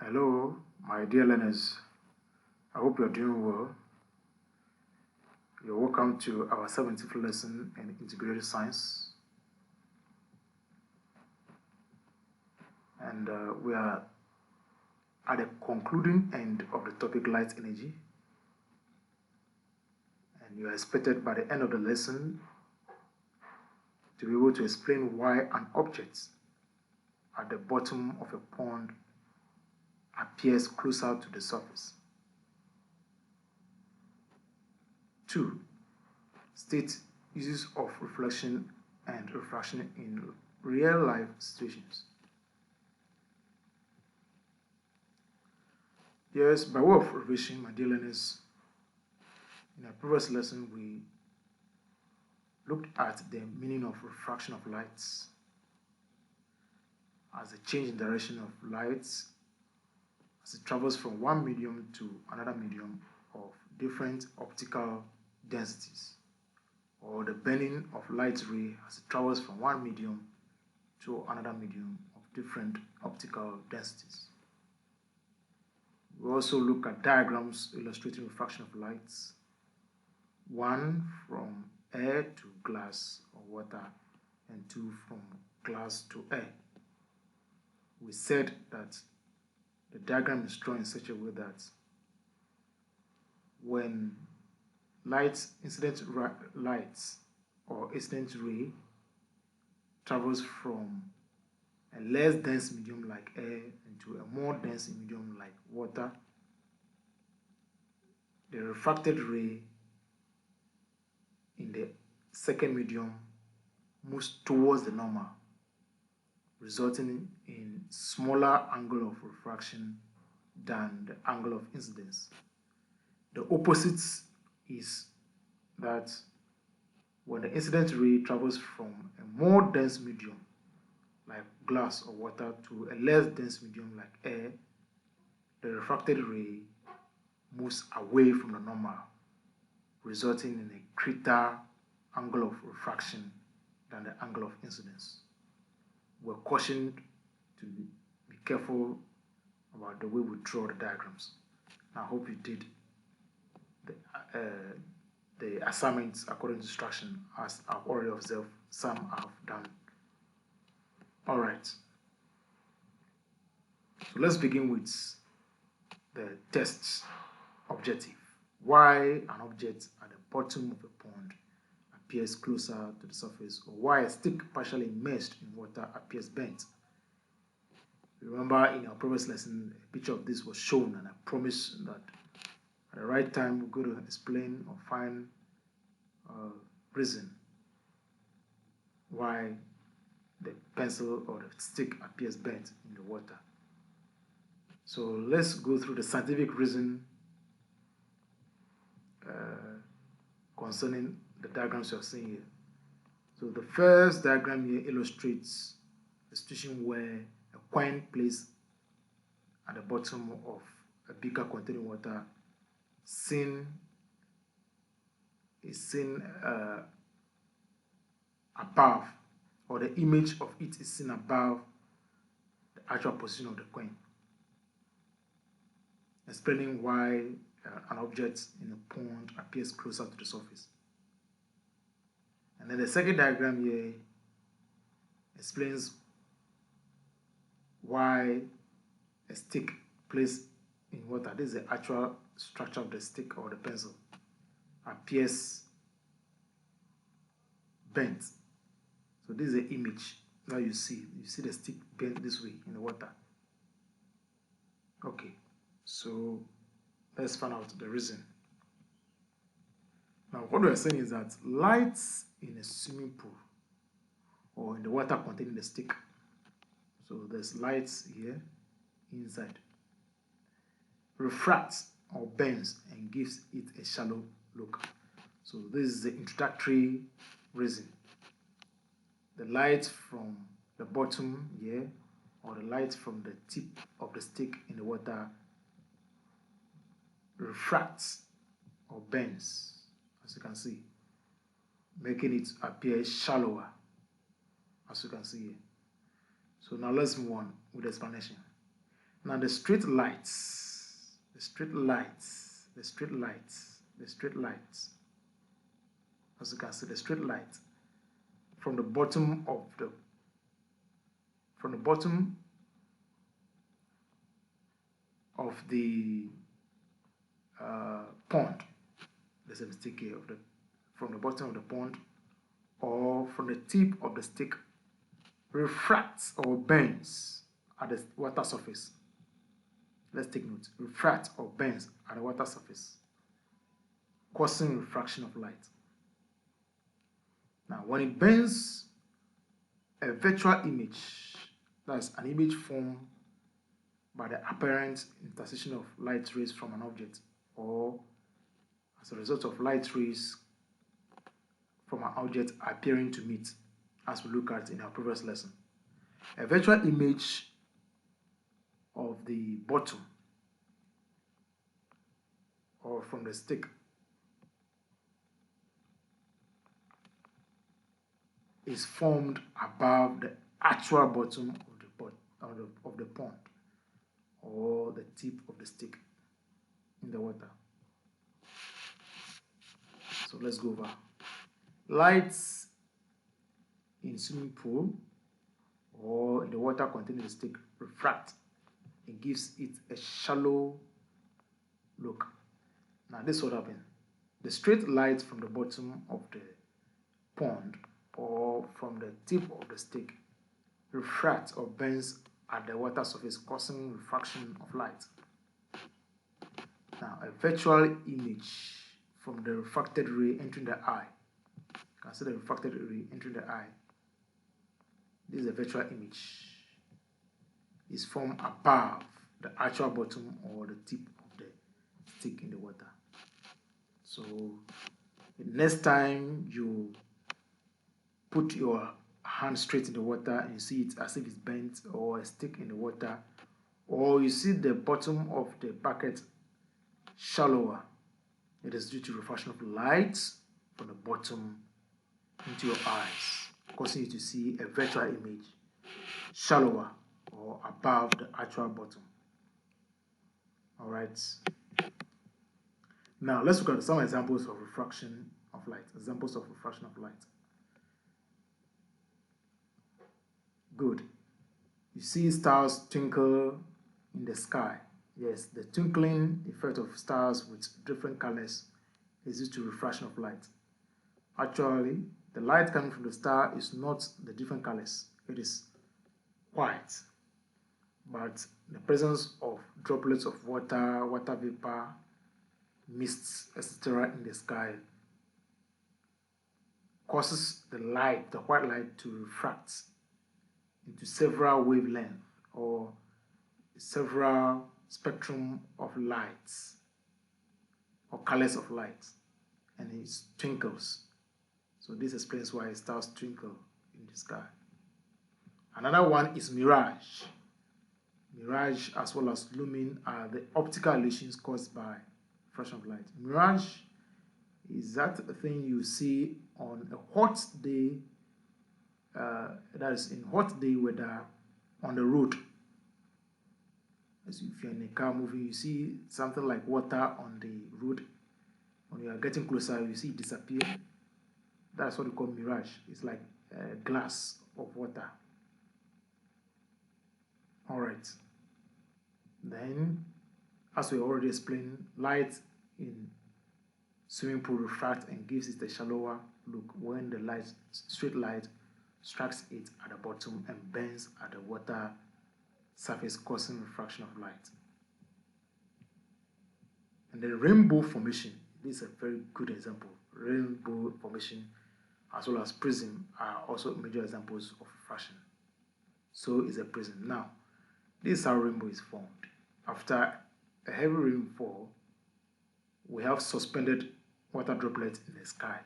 Hello, my dear learners. I hope you're doing well. You're welcome to our 17th lesson in integrated science. And we are at the concluding end of the topic light energy. And you are expected by the end of the lesson to be able to explain why an object at the bottom of a pond appears closer to the surface. 2. State uses of reflection and refraction in real-life situations. Yes, by way of revision, my dear learners, in our previous lesson we looked at the meaning of refraction of lights as a change in direction of lights as it travels from one medium to another medium of different optical densities, or the bending of light ray as it travels from one medium to another medium of different optical densities. We also look at diagrams illustrating refraction of lights, one from air to glass or water, and two from glass to air. We said that the diagram is drawn in such a way that when incident lights or incident ray travels from a less dense medium like air into a more dense medium like water, the refracted ray in the second medium moves towards the normal, resulting in smaller angle of refraction than the angle of incidence. The opposite is that when the incident ray travels from a more dense medium like glass or water to a less dense medium like air, the refracted ray moves away from the normal, resulting in a greater angle of refraction than the angle of incidence. We're cautioned to be careful about the way we draw the diagrams. I hope you did the assignments according to instruction, as I've already observed some have done. All right. So let's begin with the test objective. Why an object at the bottom of a pond appears closer to the surface, or why a stick partially immersed in water appears bent. Remember, in our previous lesson, a picture of this was shown, and I promised that at the right time we're going to explain or find a reason why the pencil or the stick appears bent in the water. So let's go through the scientific reason concerning the diagrams you're seeing here. So the first diagram here illustrates a situation where a coin placed at the bottom of a beaker containing water is seen above, or the image of it is seen above the actual position of the coin, explaining why an object in a pond appears closer to the surface. And then the second diagram here explains why a stick placed in water, this is the actual structure of the stick or the pencil, appears bent. So this is the image that you see the stick bent this way in the water. Okay, so let's find out the reason. Now what we are saying is that lights in a swimming pool or in the water containing the stick, so there's lights here inside, refracts or bends and gives it a shallow look. So this is the introductory reason. The light from the bottom here, or the light from the tip of the stick in the water, refracts or bends, as you can see, making it appear shallower, as you can see here. So now let's move on with the explanation. Now the street lights, as you can see, the street light from the bottom of the pond. There's a mistake here, from the bottom of the pond or from the tip of the stick, refracts or bends at the water surface. Let's take note. Refracts or bends at the water surface, causing refraction of light. Now, when it bends, a virtual image, that's an image formed by the apparent intersection of light rays from an object, or as a result of light rays from an object appearing to meet, as we look at in our previous lesson. A virtual image of the bottom or from the stick is formed above the actual bottom of the pond or the tip of the stick in the water. So let's go over. Lights in swimming pool or in the water containing the stick refract. It gives it a shallow look. Now this is what happens. The straight light from the bottom of the pond or from the tip of the stick refracts or bends at the water surface, causing refraction of light. Now a virtual image from the refracted ray entering the eye. Consider the refracted ray entering the eye. This is a virtual image. It's formed above the actual bottom or the tip of the stick in the water. So next time you put your hand straight in the water and you see it as if it's bent, or a stick in the water, or you see the bottom of the bucket shallower, it is due to refraction of light from the bottom into your eyes, causing you to see a virtual image shallower or above the actual bottom. All right. Now let's look at some examples of refraction of light. Examples of refraction of light. Good. You see stars twinkle in the sky. Yes, the twinkling effect of stars with different colors is due to refraction of light. Actually, the light coming from the star is not the different colors. It is white. But the presence of droplets of water, water vapor, mists, etc. in the sky causes the light, the white light, to refract into several wavelengths or several spectrum of lights or colors of light, and it twinkles. So this explains why stars twinkle in the sky. Another one is mirage. Mirage as well as lumen are the optical illusions caused by refraction of light. Mirage is that thing you see on a hot day, that is in hot day weather on the road. As if you're in a car moving, you see something like water on the road. When you are getting closer, you see it disappear. That's what we call mirage. It's like a glass of water. All right. Then, as we already explained, light in swimming pool refracts and gives it a shallower look when the straight light strikes it at the bottom and bends at the water surface, causing refraction of light. And the rainbow formation, this is a very good example. Rainbow formation as well as prism are also major examples of refraction. So is a prism. Now, this is how rainbow is formed. After a heavy rainfall, we have suspended water droplets in the sky.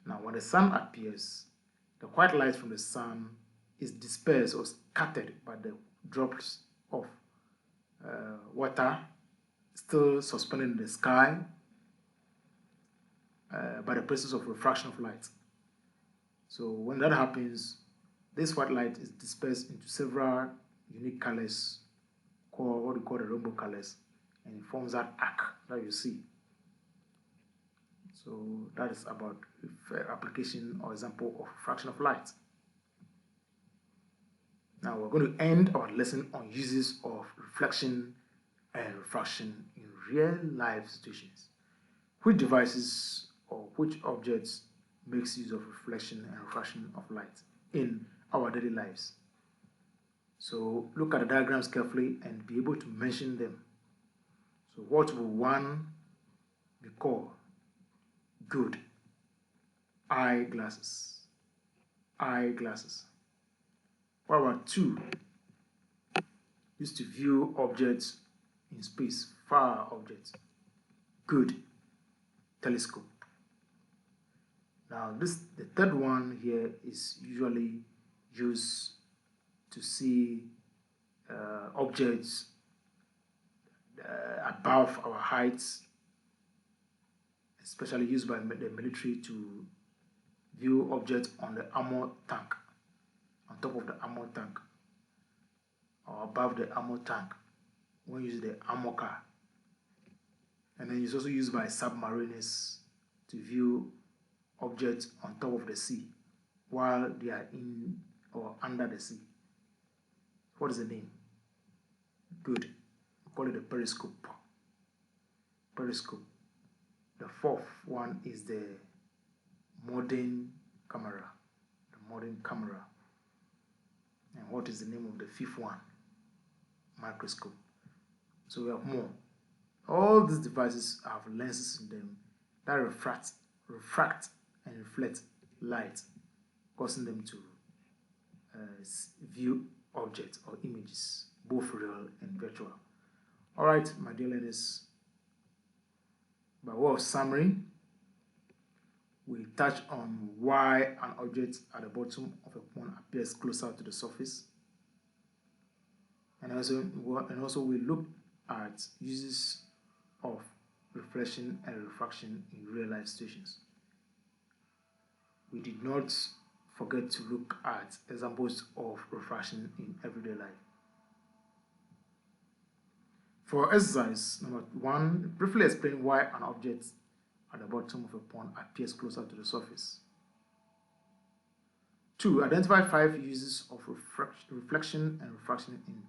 Now, when the sun appears, the white light from the sun is dispersed or scattered by the drops of water still suspended in the sky by the presence of refraction of light. So when that happens, this white light is dispersed into several unique colors call what we call the rainbow colors, and it forms that arc that you see. So that is about application or example of refraction of light. Now we're going to end our lesson on uses of reflection and refraction in real life situations. Which devices or which objects makes use of reflection and refraction of light in our daily lives? So look at the diagrams carefully and be able to mention them. So what will one be called? Good. Eyeglasses. Eyeglasses. What about 2? Used to view objects in space, far objects. Good. Telescope. Now the third one here is usually used to see objects above our heights, especially used by the military to view objects on the armor tank, on top of the armor tank, or above the armor tank, when you use the armor car. And then it's also used by submariners to view objects on top of the sea while they are in or under the sea. What is the name? Good. We call it the periscope. Periscope. The 4th one is the modern camera. The modern camera. And what is the name of the 5th one? Microscope. So we have more. All these devices have lenses in them that refract and reflect light, causing them to view objects or images, both real and virtual. Alright, my dear learners, by way of summary, we touch on why an object at the bottom of a pond appears closer to the surface. And also we look at uses of reflection and refraction in real life situations. We did not forget to look at examples of refraction in everyday life. For exercise number 1, briefly explain why an object at the bottom of a pond appears closer to the surface. 2, identify 5 uses of reflection and refraction in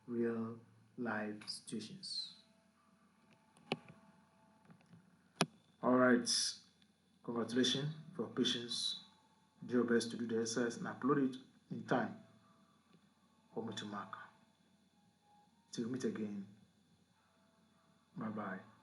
real life situations. Alright, congratulations for your patience. Do your best to do the exercise and upload it in time for me to mark. Till we meet again. Bye bye.